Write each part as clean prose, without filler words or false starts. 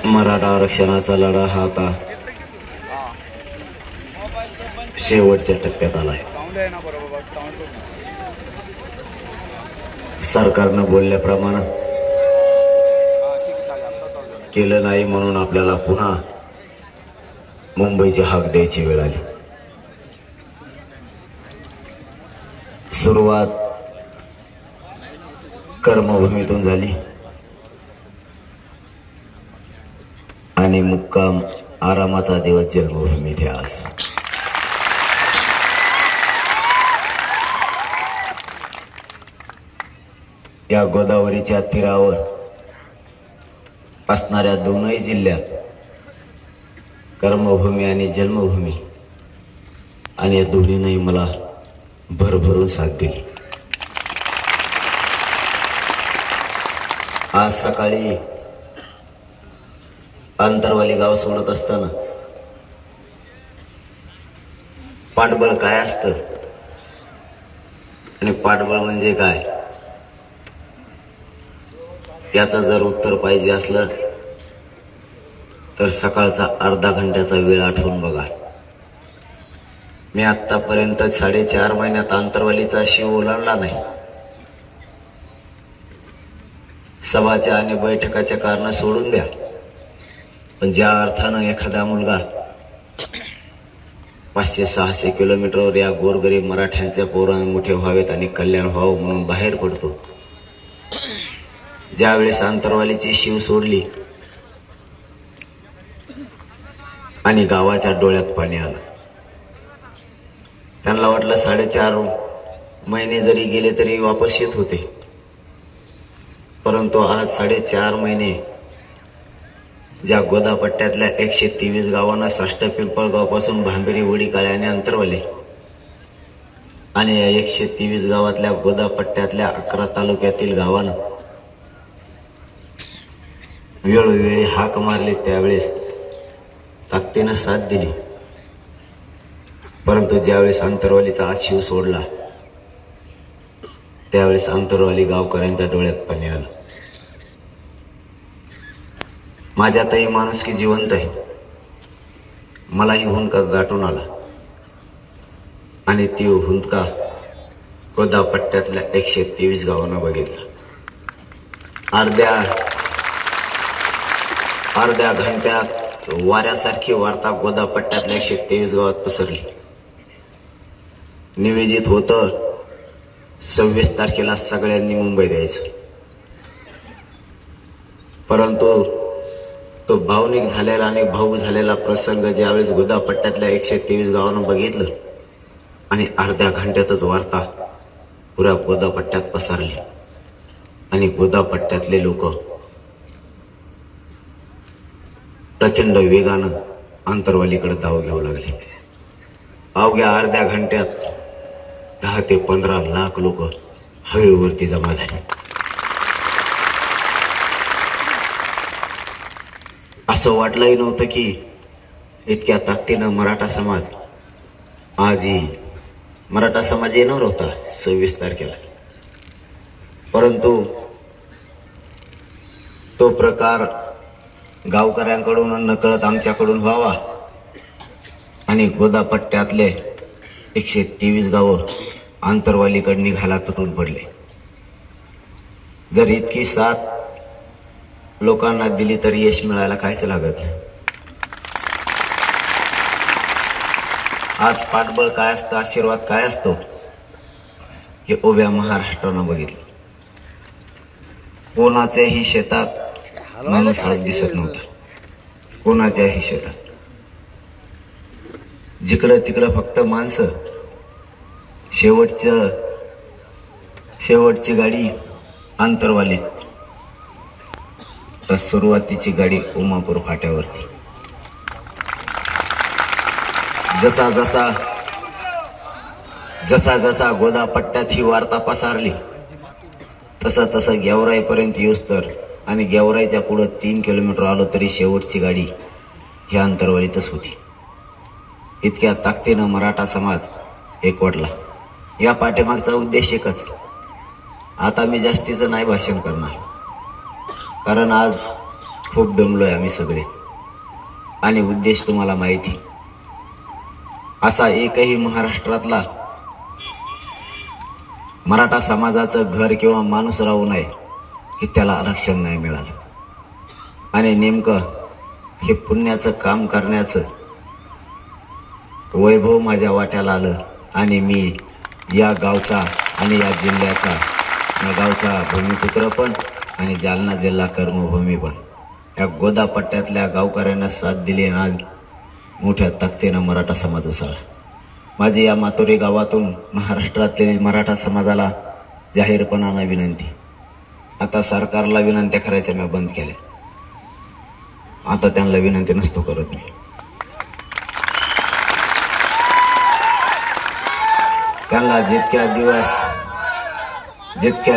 मराठा आरक्षणाचा लढा हा आता शेवटच्या टप्प्यात आलाय. सरकारनं बोलल्याप्रमाणे केलं नाही म्हणून आपल्याला पुन्हा मुंबईची हाक द्यायची वेळ आली. सुरुवात कर्मभूमीतून झाली आणि मुक्काम आरामाचा दिवस जन्मभूमीत आहे आज. या गोदावरीच्या तीरावर असणाऱ्या दोनही जिल्ह्यात कर्मभूमी आणि जन्मभूमी आणि या दोन्हींनी मला भरभरून साथ दिली. आज सकाळी अंतरवाली गाव सोडत असताना पाठबळ काय असतं आणि पाठबळ म्हणजे काय याचं जर उत्तर पाहिजे असलं तर सकाळचा अर्धा घंट्याचा वेळ आठवून बघा. मी आतापर्यंत 4.5 महिन्यात अंतरवालीचा शिव ओलांडला नाही. सभाच्या आणि बैठकाच्या कारण सोडून द्या, पण ज्या अर्थानं एखादा मुलगा 500-600 किलोमीटरवर या गोरगरीब मराठ्यांच्या पोरांना मोठे व्हावेत आणि कल्याण व्हावं म्हणून बाहेर पडतो, ज्यावेळेस अंतरवालीची शिव सोडली आणि गावाच्या डोळ्यात पाणी आलं, त्यांना वाटलं 4.5 महिने जरी गेले तरी वापस येत होते. परंतु आज 4.5 महिने ज्या गोदापट्ट्यातल्या 123 गावांना साष्ट पिंपळगाव पासून भांबेरी वडी काळे आणि अंतरवाले आणि या 123 गावातल्या गोदापट्ट्यातल्या 11 तालुक्यातील गावानं वेळोवेळी हाक मारली, त्यावेळेस ताकदीनं साथ दिली. परंतु ज्यावेळेस अंतरवालीचा आज शिव सोडला त्यावेळेस अंतरवाली गावकऱ्यांच्या डोळ्यात पाणी आलं. माझ्यातही माणुसकी जिवंत आहे. मलाही हुंदका दाटून आला आणि ती हुंदका गोदापट्ट्यातल्या 123 गावांना बघितला. अर्ध्या घंट्यात वाऱ्यासारखी वार्ता गोदापट्ट्यातल्या 123 गावात पसरली. निवेदित होतं 26 तारखेला सगळ्यांनी मुंबई द्यायचं. परंतु तो भावनिक झालेला आणि भावूक झालेला प्रसंग ज्यावेळेस गोदापट्ट्यातल्या 123 गावांना बघितलं आणि अर्ध्या घंट्यातच वार्ता पुऱ्या गोदापट्ट्यात पसरली आणि गोदापट्ट्यातले लोक प्रचंड वेगानं अंतरवालीकडे धाव घेऊ लागले. अवघ्या अर्ध्या घंट्यात 10 ते 15 लाख लोक हवेवरती जमा झाले. असं वाटलंही नव्हतं की इतक्या ताकदीनं मराठा समाज आज येईल. मराठा समाज येणार होता 26 तारखेला, परंतु तो प्रकार गावकऱ्यांकडून नकळत आमच्याकडून व्हावा आणि गोदापट्ट्यातले 123 गावं अंतरवालीकडे निघायला तुटून पडले. जर इतकी साथ लोकांना दिली तरी यश मिळायला काहीच लागत नाही. आज पाठबळ काय असतं, आशीर्वाद काय असतो हे उभ्या महाराष्ट्रानं बघितलं. कोणाच्याही शेतात माणूस आज दिसत नव्हता. कोणाच्याही शेतात जिकडं तिकडं फक्त माणसं. शेवटची गाडी अंतरवालीत, तर सुरुवातीची गाडी उमापूर फाट्यावरती. जसा जसा गोदापट्ट्यात ही वार्ता पसरली तसा गेवराईपर्यंत येऊस तर आणि गेवराईच्या पुढं 3 किलोमीटर आलो तरी शेवटची गाडी ही अंतरवालीतच होती. इतक्या ताकदीनं मराठा समाज एकवटला. या पाठीमागचा उद्देश एकच. आता मी जास्तीचं नाही भाषण करणार, कारण आज खूप दमलोय आम्ही सगळेच, आणि उद्देश तुम्हाला माहिती. असा एकही महाराष्ट्रातला मराठा समाजाचं घर किंवा माणूस राहू नये की त्याला आरक्षण नाही मिळालं. आणि नेमकं हे पुण्याचं काम करण्याचं वैभव माझ्या वाट्याला आलं, आणि मी या गावचा आणि या जिल्ह्याचा, या गावचा भूमिपुत्र पण आणि जालना जिल्हा कर्मभूमी पण, या गोदापट्ट्यातल्या गावकऱ्यांना साथ दिली आणि आज मोठ्या ताकदीनं मराठा समाज उसळला. माझी या मातोरी गावातून महाराष्ट्रातील मराठा समाजाला जाहीरपणानं विनंती. आता सरकारला विनंत्या करायच्या मी बंद केल्या. आता त्यांना विनंती नसतो करत मी. त्यांना जितक्या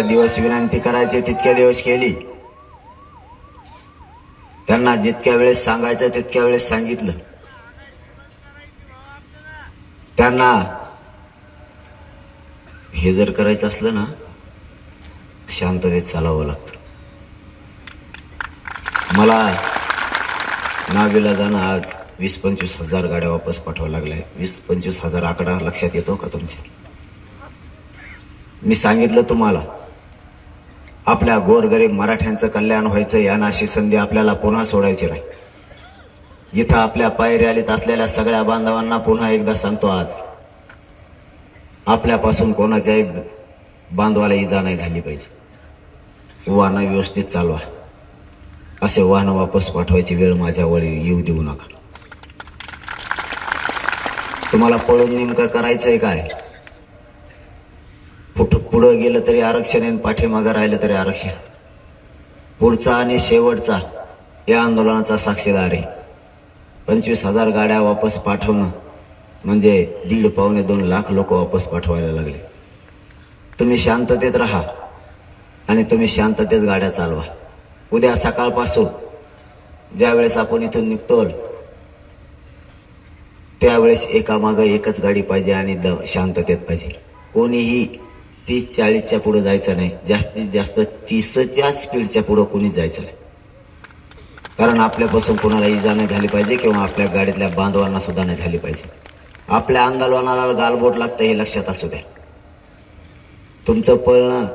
दिवस विनंती करायचे तितक्या दिवस केली. त्यांना जितक्या वेळेस सांगायचं तितक्या वेळेस सांगितलं. त्यांना हे जर करायचं असलं ना, शांततेत चालावं लागतं. मला नाविलाजानं आज 20-25 हजार गाड्या वापस पाठवावं लागल्या. 20-25 हजार आकडा लक्षात येतो का तुमच्या? मी सांगितलं तुम्हाला, आपल्या गोरगरीब मराठ्यांचं कल्याण व्हायचं यानं अशी संधी आपल्याला पुन्हा सोडायची नाही. इथं आपल्या पायऱ्यालीत असलेल्या सगळ्या बांधवांना पुन्हा एकदा सांगतो, आज आपल्यापासून कोणाच्याही बांधवाला इजा नाही झाली पाहिजे. वाहनं व्यवस्थित चालवा. असे वाहनं वापस पाठवायची वेळ माझ्यावर येऊ देऊ नका. तुम्हाला पळून नेमकं करायचंय काय? पुढं गेलं तरी आरक्षण आहे, पाठीमागं राहिलं तरी आरक्षण. पुढचा आणि शेवटचा या आंदोलनाचा साक्षीदार आहे. 25,000 गाड्या वापस पाठवणं म्हणजे 1.5-2 लाख लोक वापस पाठवायला लागले. तुम्ही शांततेत राहा आणि तुम्ही शांततेत गाड्या चालवा. उद्या सकाळपासून ज्यावेळेस आपण इथून निघतो त्यावेळेस एकामागं एकच गाडी पाहिजे आणि शांततेत पाहिजे. कोणीही 30-40च्या पुढे जायचं नाही. जास्तीत जास्त 30च्या स्पीडच्या पुढं कोणी जायचं नाही. कारण आपल्यापासून कोणाला इजा नाही झाली पाहिजे किंवा आपल्या गाडीतल्या बांधवांना सुद्धा नाही झाली पाहिजे. आपल्या आंदोलनाला गालबोट लागतं हे लक्षात असू द्या. तुमचं पळणं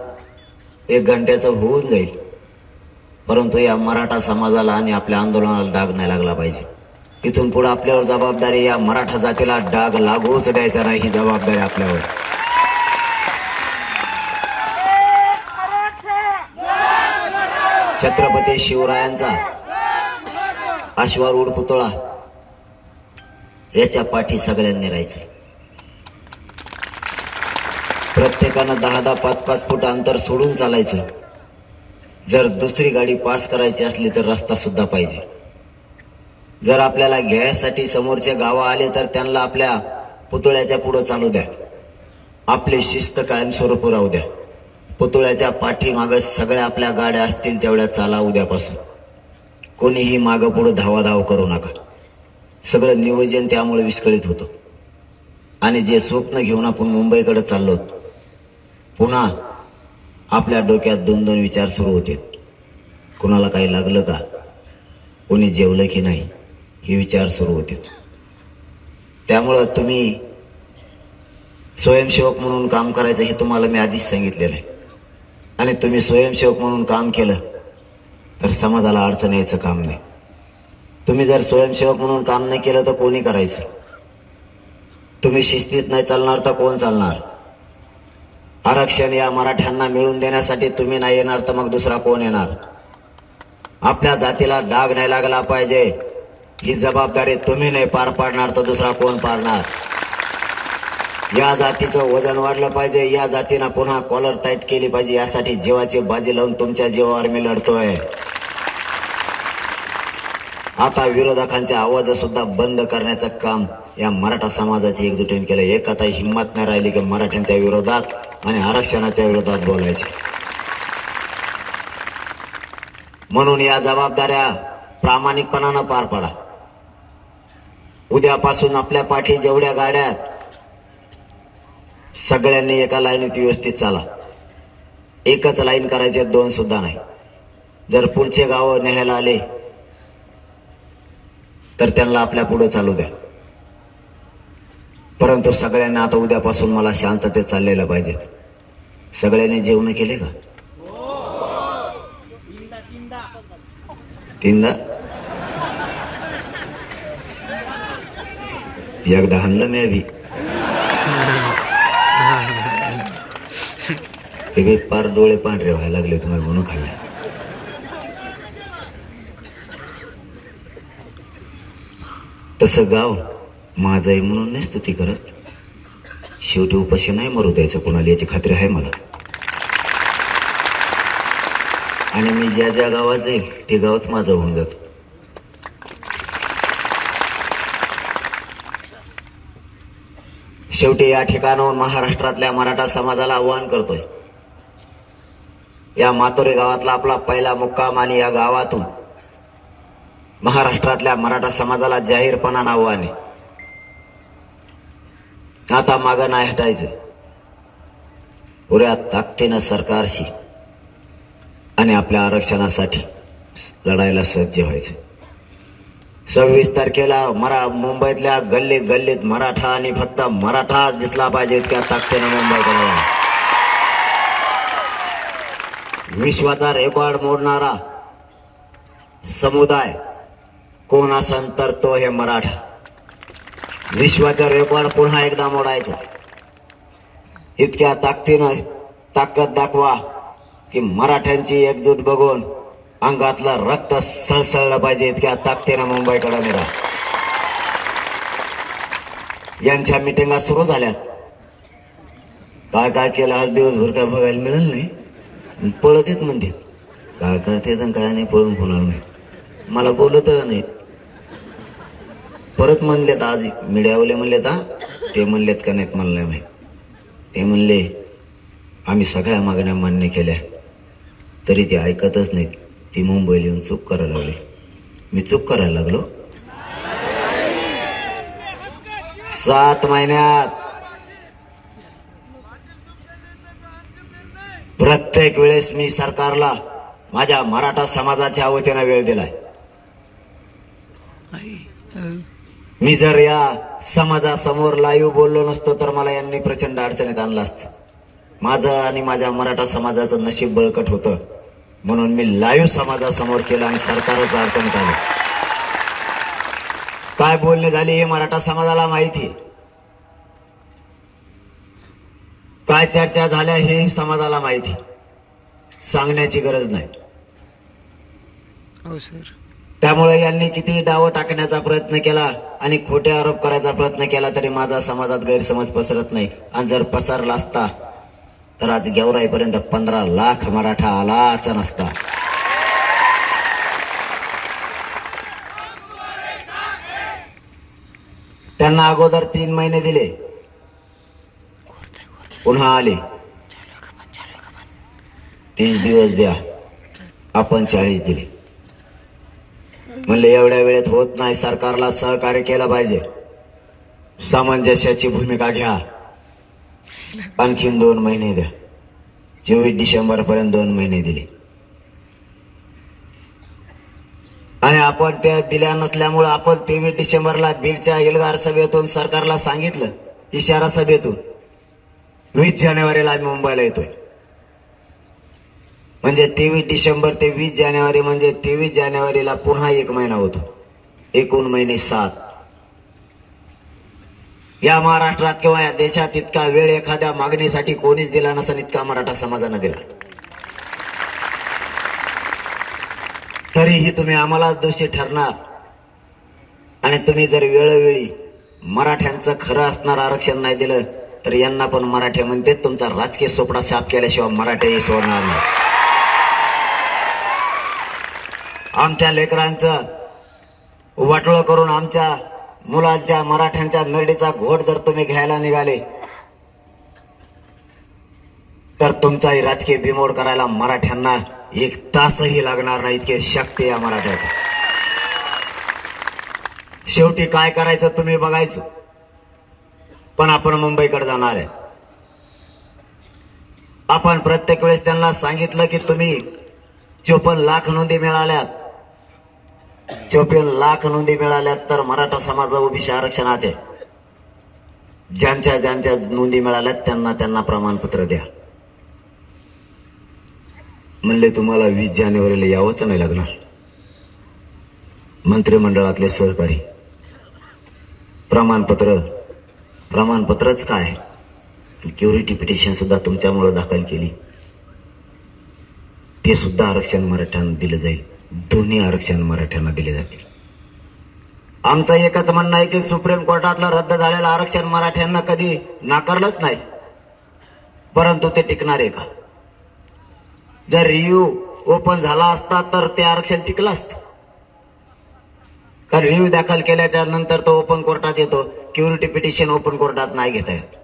1 घंट्याचं होऊन जाईल, परंतु या मराठा समाजाला आणि आपल्या आंदोलनाला डाग नाही लागला पाहिजे. इथून पुढे आपल्यावर जबाबदारी, या मराठा जातीला डाग लागूच द्यायचा नाही, ही जबाबदारी आपल्यावर. छत्रपती शिवरायांचा अश्वारूढ पुतळा याच्या पाठी सगळ्यांनी राहायचं. प्रत्येकानं 10-10, 5-5 फूट अंतर सोडून चालायचं. जर दुसरी गाडी पास करायची असली तर रस्ता सुद्धा पाहिजे. जर आपल्याला घ्यायसाठी समोरचे गावं आले तर त्यांना आपल्या पुतळ्याच्या पुढे चालू द्या. आपली शिस्त कायमस्वरूपी राहू द्या. पुतळ्याच्या पाठीमागं सगळ्या आपल्या गाड्या असतील तेवढ्या चाला उद्यापासून. कोणीही मागं पुढं धावाधाव करू नका. सगळं नियोजन त्यामुळे विस्कळीत होतं. आणि जे स्वप्न घेऊन आपण मुंबईकडे चाललो, पुन्हा आपल्या डोक्यात 2-2 विचार सुरू होते. कुणाला काही लागलं का, कोणी जेवलं की नाही, हे विचार सुरू होते. त्यामुळं तुम्ही स्वयंसेवक म्हणून काम करायचं हे तुम्हाला मी आधीच सांगितलेलं आहे. आणि तुम्ही स्वयंसेवक म्हणून काम केलं तर समाजाला अडचण यायचं काम नाही. तुम्ही जर स्वयंसेवक म्हणून काम नाही केलं तर कोणी करायचं? तुम्ही शिस्तीत नाही चालणार तर कोण चालणार? आरक्षण या मराठ्यांना मिळवून देण्यासाठी तुम्ही नाही येणार तर मग दुसरा कोण येणार? आपल्या जातीला डाग नाही लागला पाहिजे, ही जबाबदारी तुम्ही नाही पार पाडणार तर दुसरा कोण पाडणार? या जातीचं वजन वाढलं पाहिजे, या जातीनं पुन्हा कॉलर टाईट केली पाहिजे, यासाठी जीवाची बाजी लावून तुमच्या जीवावर मी लढतोय. आता विरोधकांचे आवाज सुद्धा बंद करण्याचं काम या मराठा समाजाची एकजुटीने केलं. एक आता हिंमत नाही राहिली की मराठ्यांच्या विरोधात आणि आरक्षणाच्या विरोधात बोलायचे. म्हणून या जबाबदाऱ्या प्रामाणिकपणानं पार पाडा. उद्यापासून आपल्या पाठी जेवढ्या गाड्या आहेत सगळ्यांनी एका लाईनीत व्यवस्थित चाला. एकच लाईन करायचे, 2 सुद्धा नाही. जर पुढचे गाव न्यायला आले तर त्यांना आपल्या पुढे चालू द्या, परंतु सगळ्यांना आता उद्यापासून मला शांततेत चाललेलं पाहिजे. सगळ्यांनी जेवण केले का? तीनदा एकदा हाणलं मी बी. ते बी पार डोळे पांढरे व्हायला लागले तुम्ही म्हणून खाल्ले. तसं गाव माझं आहे म्हणून नाही स्तुती करत. शेवटी उपाशी नाही मरू द्यायचं कोणाला याची खात्री आहे मला. आणि मी ज्या ज्या गावात जाईल ते गावच माझं होऊन जात. शेवटी या ठिकाणाहून महाराष्ट्रातल्या मराठा समाजाला आवाहन करतोय. या मातोरे गावातला आपला पहिला मुक्काम आणि या गावातून महाराष्ट्रातल्या मराठा समाजाला जाहीरपणानं आव्हान आहे. आता मागं नाही हटायचं. पुऱ्या ताकदीनं सरकारशी आणि आपल्या आरक्षणासाठी लढायला सज्ज व्हायचं. 26 तारखेला मुंबईतल्या गल्ली गल्लीत मराठा आणि फक्त मराठाच दिसला पाहिजे इतक्या ताकदीनं मुंबईकडे. विश्वाचा रेकॉर्ड मोडणारा समुदाय कोण असन तर तो हे मराठा. विश्वाचा रेकॉर्ड पुन्हा एकदा मोडायचा. इतक्या ताकदीनं ताकद दाखवा की मराठ्यांची एकजूट बघून अंगातलं रक्त सळसळलं पाहिजे. इतक्या ताकदीनं मुंबईकडे निघा. यांच्या मिटिंगा सुरू झाल्या. काय काय केलं आज दिवसभर काय बघायला मिळेल नाही. पळत येत म्हणते काय करते काय नाही, पळून होणार नाही. मला बोलत नाहीत. परत म्हणलेत आज मीडियावाले म्हणलेत ते म्हणलेत का नाहीत मला नाही माहीत. ते म्हणले आम्ही सगळ्या मागण्या मान्य केल्या तरी ते ऐकतच नाहीत. ती मुंबईला येऊन चूक करायला लागली. मी चूक करायला लागलो? 7 महिन्यात प्रत्येक वेळेस मी सरकारला माझ्या मराठा समाजाच्या वतीनं वेळ दिलाय. मी जर या समाजासमोर लाईव्ह बोललो नसतो तर मला यांनी प्रचंड अडचणीत आणलं असतं. माझं आणि माझ्या मराठा समाजाचं नशीब बळकट होतं म्हणून मी लाईव्ह समाजासमोर केलं आणि सरकारच अडचणीत आलं. काय बोलणे झाले हे मराठा समाजाला माहिती. काय चर्चा झाल्या हे समाजाला माहिती. सांगण्याची गरज नाही. हो सर. त्यामुळे यांनी किती डाव टाकण्याचा प्रयत्न केला आणि खोटे आरोप करायचा प्रयत्न केला तरी माझा समाजात गैरसमज पसरत नाही. आणि जर पसरला असता तर आज गेवराईपर्यंत 15 लाख मराठा आलाच नसता. त्यांना अगोदर 3 महिने दिले, पुन्हा आले 30 दिवस द्या. आपण 40 दिले. म्हणले एवढ्या वेळेत होत नाही. सरकारला सहकार्य केलं पाहिजे. सामंजस्याची भूमिका घ्या. आणखीन 2 महिने द्या. 24 डिसेंबर पर्यंत 2 महिने दिले आणि आपण त्या दिल्या नसल्यामुळे आपण 23 डिसेंबरला बीडच्या एल्गार सभेतून सरकारला सांगितलं, इशारा सभेतून 20 जानेवारीला आम्ही मुंबईला येतोय. म्हणजे 23 डिसेंबर ते 20 जानेवारी म्हणजे 23 जानेवारीला पुन्हा 1 महिना होतो. एकूण महिने 7. या महाराष्ट्रात किंवा या देशात इतका वेळ एखाद्या मागणीसाठी कोणीच दिला नसेल इतका मराठा समाजानं दिला. तरीही तुम्ही आम्हालाच दोषी ठरणार आणि तुम्ही जर वेळोवेळी मराठ्यांचं खरं असणार आरक्षण नाही दिलं तर यांना पण मराठे म्हणते. तुमचा राजकीय सोपडा साफ केल्याशिवाय मराठेही सोडणार नाही. आमच्या लेकरांचं वाटोळं करून आमच्या मुलांच्या मराठ्यांच्या नरडीचा घोट जर तुम्ही घ्यायला निघाले तर तुमचाही राजकीय बिमोड करायला मराठ्यांना 1 तासही लागणार नाही. इतके शक्ती या मराठ्यात. शेवटी काय करायचं तुम्ही बघायचं. पण आपण मुंबईकडे जाणार आहे. आपण प्रत्येक वेळेस त्यांना सांगितलं की तुम्ही 54 लाख नोंदी मिळाल्यात 54 लाख नोंदी मिळाल्या तर मराठा समाज ओबीसी आरक्षणात आहे. ज्यांच्या ज्यांच्या नोंदी मिळाल्यात त्यांना त्यांना प्रमाणपत्र द्या. म्हणले तुम्हाला 20 जानेवारीला यावंच नाही लागणार. मंत्रिमंडळातले सहकारी प्रमाणपत्रच काय, क्युरिटी पिटिशन सुद्धा तुमच्यामुळे दाखल केली. ते सुद्धा आरक्षण मराठ्यांना दिलं जाईल. दोन्ही आरक्षण मराठ्यांना दिले जातील. आमचं एकच म्हणणं आहे की सुप्रीम कोर्टातलं रद्द झालेलं आरक्षण मराठ्यांना कधी नाकारलंच नाही, परंतु ते टिकणार आहे का? जर रिव्ह्यू ओपन झाला असता तर ते आरक्षण टिकलं असतं. कारण रिव्ह्यू दाखल केल्याच्या नंतर तो ओपन कोर्टात येतो. क्युरिटी पिटिशन ओपन कोर्टात नाही घेता येत,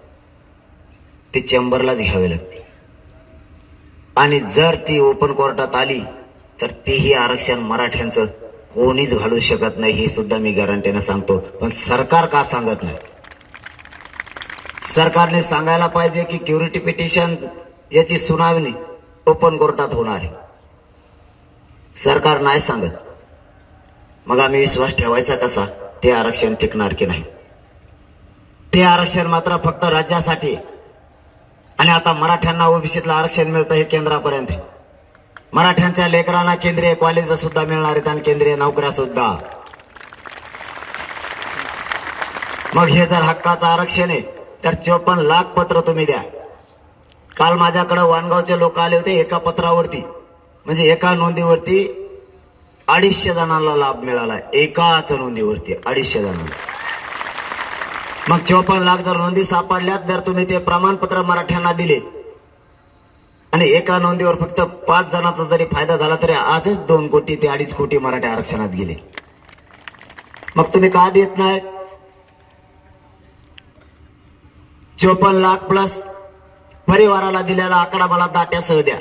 ते चेंबरलाच घ्यावे लागते. आणि जर ती ओपन कोर्टात आली तर तेही आरक्षण मराठ्यांचं कोणीच घालू शकत नाही, हे सुद्धा मी गॅरंटीने सांगतो. पण सरकार का सांगत नाही? सरकारने सांगायला पाहिजे की क्युरिटी पिटिशन याची सुनावणी ओपन कोर्टात होणार आहे. सरकार नाही सांगत. मग आम्ही विश्वास ठेवायचा कसा ते आरक्षण टिकणार की नाही? ते आरक्षण मात्र फक्त राज्यासाठी. आणि आता मराठ्यांना ओबीसीतलं आरक्षण मिळतं हे केंद्रापर्यंत. मराठ्यांच्या लेकरांना केंद्रीय कॉलेज सुद्धा मिळणार आहेत आणि केंद्रीय नोकऱ्या सुद्धा. मग हे जर हक्काचं आरक्षण आहे तर 54 लाख पत्र तुम्ही द्या. काल माझ्याकडे वाणगावचे लोक आले होते. एका पत्रावरती म्हणजे एका नोंदीवरती 250 जणांना लाभ मिळाला. एकाच नोंदीवरती 250 जणांना. मग 54 लाख जर नोंदी सापडल्यात, जर तुम्ही ते प्रमाणपत्र मराठ्यांना दिले आणि एका नोंदीवर फक्त 5 जणांचा जरी फायदा झाला तरी आजच 2 कोटी ते 2.5 कोटी मराठा आरक्षणात गेले. मग तुम्ही का देत नाही? 54 लाख प्लस परिवाराला दिलेला आकडा मला दाट्यासह द्या.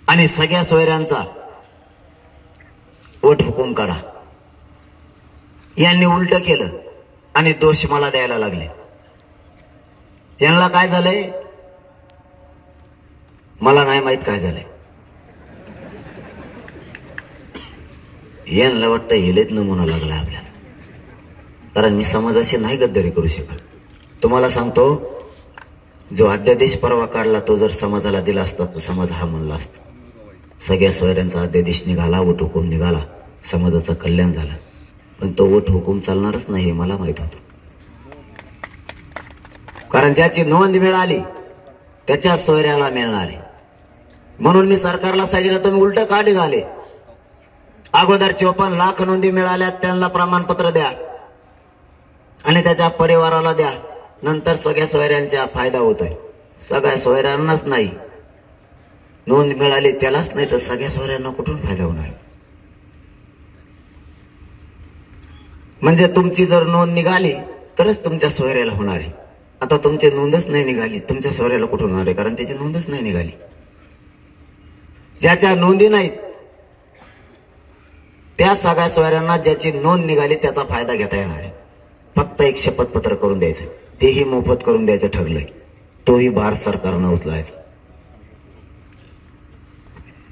आणि सगळ्या सोयऱ्यांचा वट हुकूम काढा. यांनी उलट केलं आणि दोष मला द्यायला लागले. यांना काय झालंय मला नाही माहित काय झालंय. यांना वाटतं हेलेच नमुना लागला आपल्याला. कारण मी समाजाशी नाही गद्दारी करू शकत. तुम्हाला सांगतो, जो अध्यादेश परवा काढला तो जर समाजाला दिला असता तर समाज हा म्हणला असता. सगळ्या सोयऱ्यांचा अध्यादेश निघाला, वट हुकूम निघाला, समाजाचं कल्याण झालं. पण तो वट हुकूम चालणारच नाही हे मला माहित होतं. कारण ज्याची नोंद मिळाली त्याच्या सोयऱ्याला मिळणार आहे. म्हणून मी सरकारला सांगितलं तुम्ही उलट का निघाले? अगोदर 54 लाख नोंदी मिळाल्या त्यांना प्रमाणपत्र द्या आणि त्याच्या परिवाराला द्या. नंतर सगळ्या सोयऱ्यांचा फायदा होतोय. सगळ्या सोयऱ्यांनाच नाही, नोंद मिळाली त्यालाच नाही तर सगळ्या सोयऱ्यांना कुठून फायदा होणार? म्हणजे तुमची जर नोंद निघाली तरच तुमच्या सोयऱ्याला होणार आहे. आता तुमची नोंदच नाही निघाली, तुमच्या सोयऱ्याला कुठून होणार आहे? कारण त्याची नोंदच नाही निघाली. ज्याच्या नोंदी नाहीत त्या सगळ्या सोयऱ्यांना ज्याची नोंद निघाली त्याचा फायदा घेता येणार आहे. फक्त एक शपथपत्र करून द्यायचं, तेही मोफत करून द्यायचं ठरलंय. तोही भारत सरकारनं उचलायचा.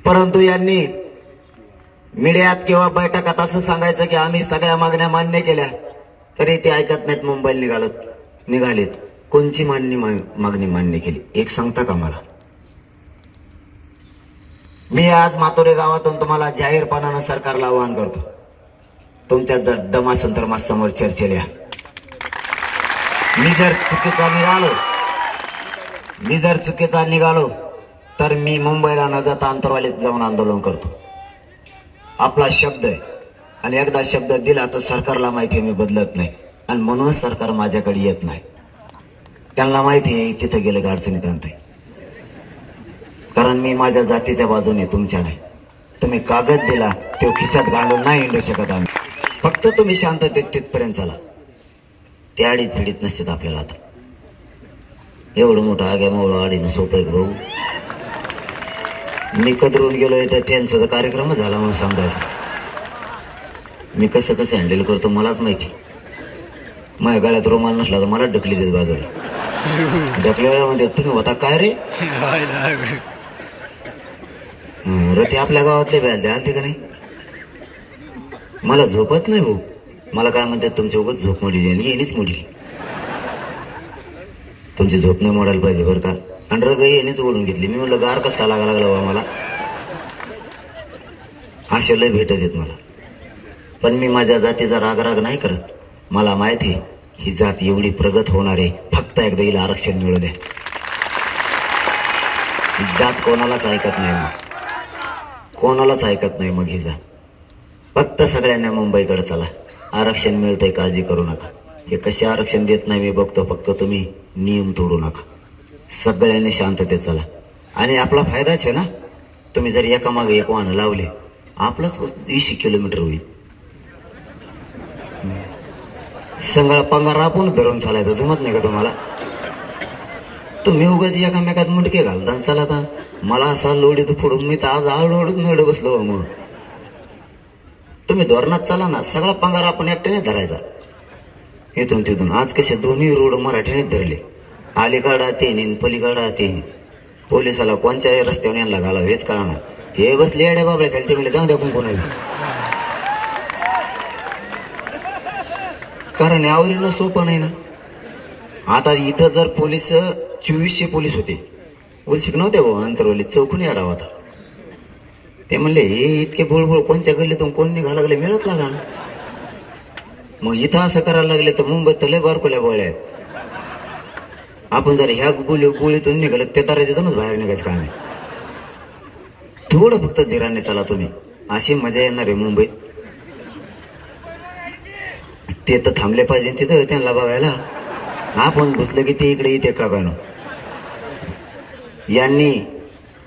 परंतु यांनी मीडियात किंवा बैठकात असं सांगायचं की आम्ही सगळ्या मागण्या मान्य केल्या, तरी ते ऐकत नाहीत. मुंबईला निघालेत. कोणची मागणी मान्य केली एक सांगता का मला? मी आज मातोरे गावातून तुम्हाला जाहीरपणानं सरकारला आवाहन करतो, तुमच्या दमासंतर समोर चर्चेला या. मी जर चुकीचा निघालो तर मी मुंबईला न जाता अंतरवालीत जाऊन आंदोलन करतो. आपला शब्द आहे आणि एकदा शब्द दिला तर सरकारला माहिती आहे मी बदलत नाही. आणि म्हणूनच सरकार माझ्याकडे येत नाही. त्यांना माहिती आहे तिथं गेलं की अडचणीत आणतंय. कारण मी माझ्या जातीच्या बाजूने, तुमच्या नाही. तुम्ही कागद दिला तो खिशात घालून नाही हिंडू शकत आम्ही. फक्त तुम्ही शांततेत तिथपर्यंत चला. ते आडीत फिडीत नसतात आपल्याला. आता एवढं मोठं आग्या मावळं आडीनं सोपं आहे भाऊ. मी कदरून गेलोय तर त्यांचा तर कार्यक्रमच झाला म्हणून समजायचं. मी कसं हँडल करतो मलाच माहिती. माझ्या गळ्यात रुमाल नसला तर मला ढकली देत बाजूला. ढकलेल्या मध्ये तुम्ही होता काय रे? रती आपल्या गावातले बॅल द्याल ते का नाही? मला झोपत नाही भाऊ. मला काय म्हणतात, तुमची उगाच झोप मोडली आणि येणीच मोडली. तुमची झोप नाही मोडायला पाहिजे बरं का. आणि रग येणीच ओढून घेतली. मी म्हणलं गार कस का लागा लागला बा मला. असे लय भेटत येत मला. पण मी माझ्या जातीचा राग नाही करत. मला माहिती आहे ही जात एवढी प्रगत होणार आहे, फक्त एकदा हिला आरक्षण मिळू द्या. ही जात कोणालाच ऐकत नाही मग. कोणालाच ऐकत नाही मग ही जात. फक्त सगळ्यांना मुंबईकडे चला, आरक्षण मिळतंय, काळजी करू नका. हे कसे आरक्षण देत नाही मी बघतो. फक्त तुम्ही नियम तोडू नका. सगळ्यांनी शांततेत चला. आणि आपला फायदाच आहे ना. तुम्ही जर एकामागे एक वाहनं लावले, आपलंच 20 किलोमीटर होईल. सगळा पंगार आपण धरून चालायचं जमत नाही का तुम्हाला? तुम्ही उगाच एकामेकात मुंडके घालता चालता. मला असा लोड येतो फोडून मी तर आज आळूच नड बसलो. मग तुम्ही धोरणात चला ना. सगळा पंगार आपण एकट्याने धरायचा. इथून तिथून आज कसे दोन्ही रोड मराठीनेच धरले. अलीकडा तेनी पलीकडा तेनी. पोलिसाला कोणत्या रस्त्यावर यांना घालावं हेच कळणार. हे बसले येड्या बाबड्या खाली. ते जाऊ द्या कुंकुण. कारण यावरील सोपं नाही ना. आता इथं जर पोलीस 2400 पोलीस होते, उलशिक नव्हते भाऊ. अंतरवली चौकून याडा होता. ते म्हणले हे इतके बोळबोळ कोणत्या गल्लीतून कोण निघायला लागले मिळत लागा ना. मग इथं असं करायला लागले तर मुंबईत तर लय बारकोल्या बोळ्या आहेत. आपण जर ह्या गोळीतून निघालं ते ताराच्यातूनच बाहेर निघायचं काम आहे. थोडं फक्त धीराने चला तुम्ही. अशी मजा येणार आहे मुंबईत. ते तर थांबले पाहिजे तिथं त्यांना बघायला. आपण घुसलं की ते इकडे येते का गाणं. यांनी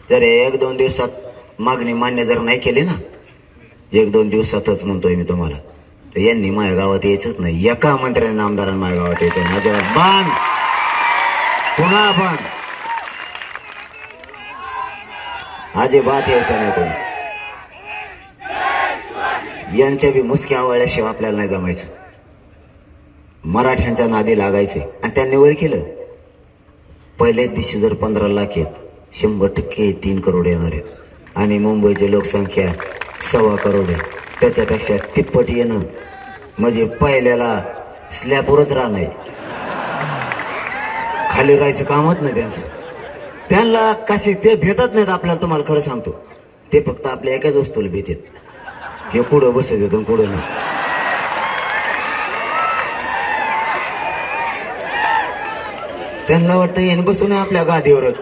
जर 1-2 दिवसात मागणी मान्य जर नाही केली ना, 1-2 दिवसातच म्हणतोय मी तुम्हाला, तर यांनी माझ्या गावात यायचंच नाही. एका मंत्र्याने आमदारांनी माझ्या गावात यायचं नाही. अजिबात बांध. पुन्हा बांध. अजिबात यायचं नाही कोणी. यांच्या बी मुसक्या आवळल्याशिवाय आपल्याला नाही जमायचं. मराठ्यांच्या नादी लागायचे. आणि त्यांनी वर केलं. पहिल्याच दिवशी जर 15 लाख आहेत, 100% 3 करोड येणार आहेत. आणि मुंबईची लोकसंख्या 1.25 करोड आहे. त्याच्यापेक्षा तिप्पट येणं म्हणजे पहिल्याला स्लॅबवरच राहणं आहे. खाली राहायचं कामच नाही त्यांचं. त्यांना कसे ते भेटत नाहीत आपल्याला. तुम्हाला खरं सांगतो, ते फक्त आपल्या एकाच वस्तूला भेटतात. हे पुढं बसायचं पुढं नाही. त्यांना वाटतं याने बसून आपल्या गादीवरच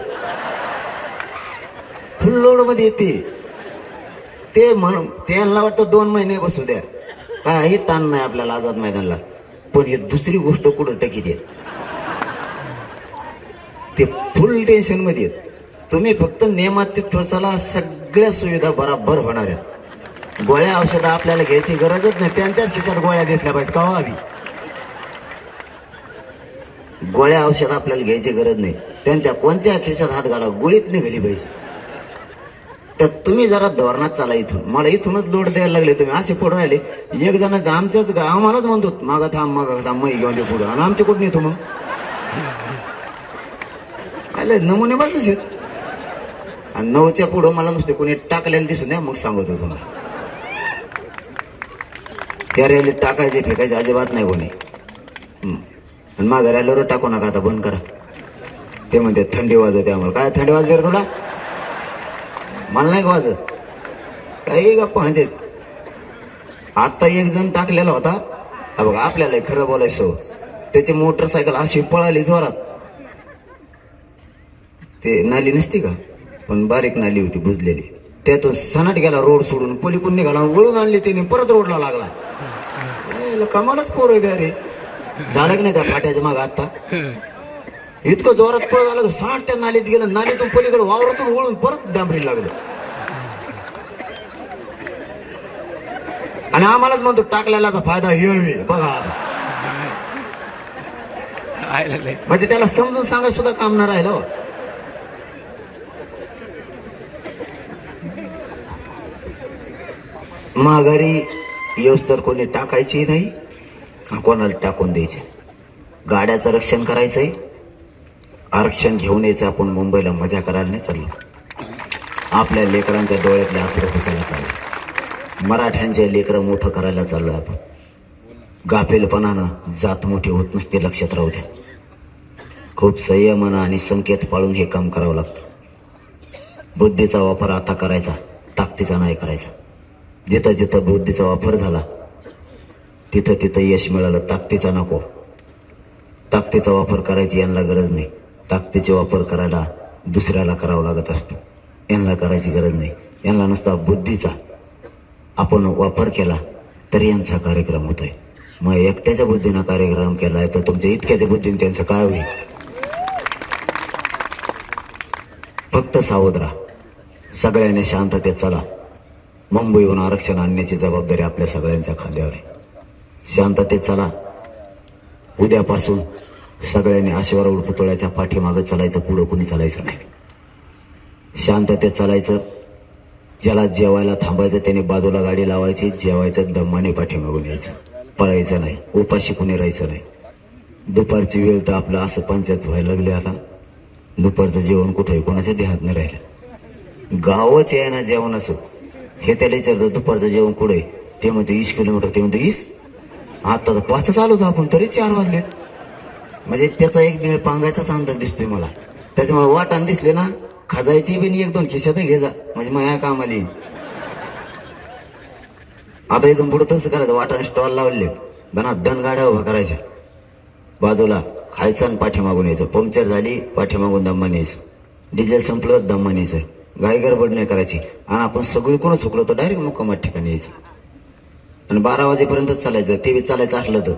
फुल लोड मध्ये येते. ते म्हणून त्यांना वाटतं 2 महिने बसू द्या, काही ताण नाही आपल्याला आझाद मैदानला. पण हे दुसरी गोष्ट कुठं टकीत येत. ते फुल टेन्शन मध्ये येत. तुम्ही फक्त नियमात तिथं चला, सगळ्या सुविधा बराबर होणार आहेत. गोळ्या औषधं आपल्याला घ्यायची गरजच नाही. त्यांच्याच खिशात गोळ्या दिसल्या पाहिजेत का हवी. गोळ्या औषध आपल्याला घ्यायची गरज नाही. त्यांच्या कोणत्या खिशात हात घाला, गोळीत निघाली पाहिजे. तर तुम्ही जरा धोरणात चाला. इथून मला इथूनच लोड द्यायला लागले तुम्ही. असे पुढे राहिले. एक जण आमच्याच आम्हालाच म्हणतो मागा थांब मग घेऊन दे पुढं. आणि आमच्या कुठं नेतो मग. आले नमुने बाजूच आहेत. आणि 9च्या पुढं मला नुसते कोणी टाकलेलं दिसून द्या, मग सांगतो तुम्हाला. त्या रॅलीत टाकायचे फेकायचे अजिबात नाही कोणी. आणि माघार आल्यावर टाकू नका, आता बंद करा. ते म्हणते थंडी वाजते आम्हाला. काय थंडी वाजते रे तुला? मला नाही वाजत. काही गप्पा म्हणते. आता एक जण टाकलेला होता बघा. आपल्याला खरं बोलायचं, त्याची मोटरसायकल अशी पळाली जोरात. ते नाली नसती का, पण बारीक नाली होती बुजलेली. त्यातून सनाट गेला रोड सोडून, पलीकडून निघाला, वळून आणली त्याने, परत रोडला लागला. कमालच पोर द्या रे. झालं की नाही त्या फाट्याच्या माग आता. इतकं जोरात पळ झालं, सनाट त्या नालीत गेलं. नालीतून पलीकडे वावरातून वळून परत डांबरी लागलं. आणि आम्हालाच म्हणतो टाकलेलाचा फायदा हे बघा. म्हणजे त्याला समजून सांगा सुद्धा काम नाही राहिलं. माघारी येऊस तर कोणी टाकायची नाही, कोणाला टाकून द्यायचे. गाड्याचं रक्षण करायचंय. आरक्षण घेऊन यायचं. आपण मुंबईला मजा करायला नाही चाललो. आपल्या लेकरांच्या डोळ्यातले आसरं पुसायला चाललं. मराठ्यांचे लेकरं मोठं करायला चाललो आपण. गाफेलपणानं जात मोठी होत नसते, लक्षात राहू द्या. खूप संयमानं आणि संकेत पाळून हे काम करावं लागतं. बुद्धीचा वापर आता करायचा, ताकदीचा नाही करायचा. जिथं जिथं बुद्धीचा वापर झाला तिथं तिथं यश मिळालं. ताकदीचा नको. ताकदीचा वापर करायची यांना गरज नाही. ताकदीचा वापर करायला दुसऱ्याला करावं लागत असतं. यांना करायची गरज नाही. यांना नुसता बुद्धीचा आपण वापर केला तरी यांचा कार्यक्रम होतोय. मग एकट्याच्या बुद्धीनं कार्यक्रम केलाय तर तुमच्या इतक्याच्या बुद्धीने त्यांचं काय होईल? फक्त सावध राहा. सगळ्यांनी शांततेत चला. मुंबईहून आरक्षण आणण्याची जबाबदारी आपल्या सगळ्यांच्या खांद्यावर आहे. शांततेत चला. उद्यापासून सगळ्यांनी अश्वारूढ पुतळ्याच्या पाठीमागं चालायचं, पुढं कुणी चालायचं नाही. शांततेत चालायचं. ज्याला जेवायला थांबायचं त्याने बाजूला गाडी लावायची, जेवायचं दमाने पाठीमागून यायचं, पळायचं नाही. उपाशी कुणी राहायचं नाही. दुपारची वेळ तर आपलं असं पंचायत व्हायला लागले. आता दुपारचं जेवण कुठं आहे कोणाच्या ध्यानात नाही राहिलं. गावच आहे ना जेवणाचं. हे त्याला विचारतं दुपारचं जेवण कुठं आहे, ते म्हणतो 20 किलोमीटर. ते म्हणतो 20. आता तर 5 चालू आपण तरी 4 वाजले. म्हणजे त्याचा एक वेळ पांगायचाच अंदाज दिसतोय मला. त्याच्यामुळे वाटाण दिसले ना खाजायची बी 1-2 खिशात घे जा, म्हणजे माझ्या कामाला येईल. आता इथून पुढं तसं करायचं. वाटाण स्टॉल लावले बना, दन गाड्या उभा करायच्या बाजूला, खायचं आणि पाठीमागून यायचं. पंक्चर झाली पाठीमागून दम्मान यायचं. डिझेल संपलं दम्मान यायचं. घाई गडबड नाही करायची. आणि आपण सगळी कोण चुकलो तर डायरेक्ट मुक्कामात ठिकाणी यायचं. आणि 12 वाजेपर्यंतच चालायचं. ते बी चालायचं असलं तर,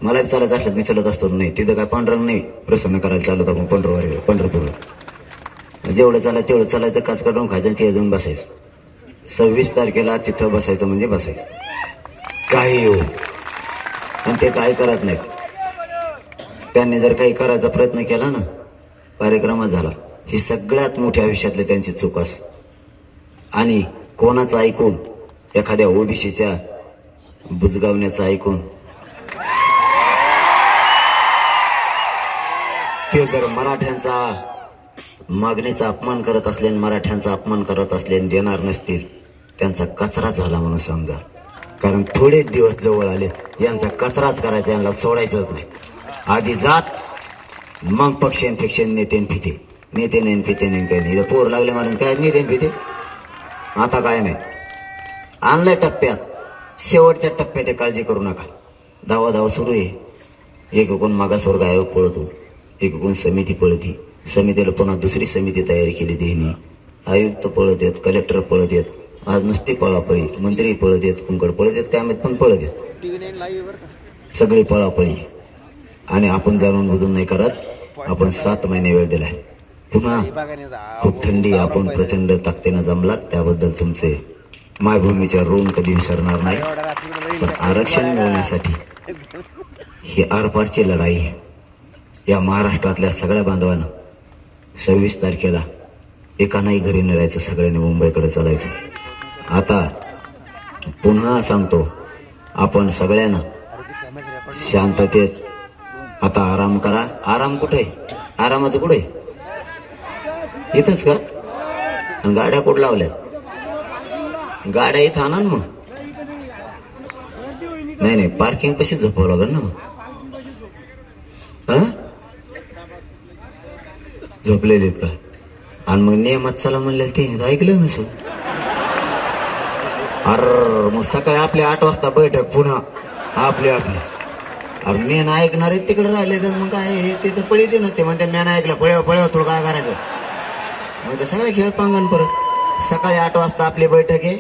मला बी चालायचं असलं मी चालत असतो. नाही तिथं काय पांढरंग नाही, प्रसन्न करायला चालत आपण पंढरपूरला. जेवढं चालायचं तेवढं चालायचं, काच काढून खायचं आणि ते जाऊन बसायचं. 26 तारखेला तिथं बसायचं म्हणजे बसायचं. काही हो. आणि ते काही करत नाहीत. त्यांनी जर काही करायचा प्रयत्न केला ना, कार्यक्रमात झाला. ही सगळ्यात मोठी आयुष्यातली त्यांची चूक असते. आणि कोणाचं ऐकून, एखाद्या ओबीसीच्या बुजगावण्याचं ऐकून ते जर मराठ्यांचा मागणीचा अपमान करत असले, मराठ्यांचा अपमान करत असले, देणार नसतील, त्यांचा कचरा झाला म्हणून समजा. कारण थोडेच दिवस जवळ आले, यांचा कचराच करायचा, यांना सोडायचंच नाही. आधी जात, मग पक्ष इन्फेक्शन, नेते फिते. नेते नाही फिते नाही, काही नाही. पोर लागले म्हणून काय नेते फिते. आता काय नाही. आणलंय टप्प्यात, शेवटच्या टप्प्यात आहे. काळजी करू नका. धावा सुरू आहे. एक मागासवर्ग आयोग पळतो, एक समिती पळती. समितीला पुन्हा दुसरी समिती तयारी केली त्यांनी. आयुक्त पळत आहेत, कलेक्टर पळत आहेत. आज नुसती पळापळी. मंत्री पळत आहेत, कुंकड पळत आहेत, त्यामध्ये पण पळत आहेत. सगळी पळापळी. आणि आपण जाणून बुजून नाही करत. आपण 7 महिने वेळ दिलाय. पुन्हा खूप थंडी, आपण प्रचंड ताकदीनं जमलात, त्याबद्दल तुमचे मायभूमीच्या ऋण कधी विसरणार नाही. पण आरक्षण मिळवण्यासाठी ही आरपारची लढाई या महाराष्ट्रातल्या सगळ्या बांधवांना 26 तारखेला एकानाही घरी न राहायचं, सगळ्यांनी मुंबईकडे चालायचं. आता पुन्हा सांगतो, आपण सगळ्यांना शांततेत आता आराम करा. आराम कुठे? आरामाचं कुठे? इथंच का? आणि गाड्या कुठं लावल्यात? गाड्या इथं आणा मग. नाही पार्किंग पशी झोपावं लागेल ना मग. झोपलेले का? आणि मग नियमात चला म्हणले ते ऐकलं नसेल. अरे मग सकाळी आपल्या 8 वाजता बैठक पुन्हा आपली. अरे मेन ऐकणारे तिकडे राहिले तर मग काय ते तर पळीते नसते. म्हणते मेन ऐकलं पळव तुला काय करायचं. मग ते सगळे खेळ पांगण. परत सकाळी 8 वाजता आपली बैठक आहे.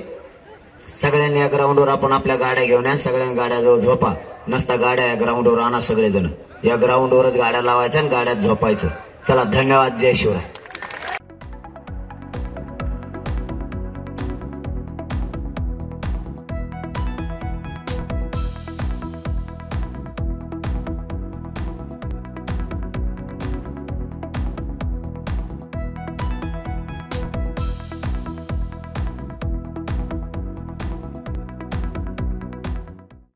सगळ्यांनी या ग्राउंडवर आपण आपल्या गाड्या घेऊन या. सगळ्यांनी गाड्याजवळ झोपा. नसता गाड्या या ग्राउंडवर आणा. सगळेजण या ग्राउंडवरच गाड्या लावायच्या आणि गाड्यात झोपायचं. चला, धन्यवाद. जय शिवराय.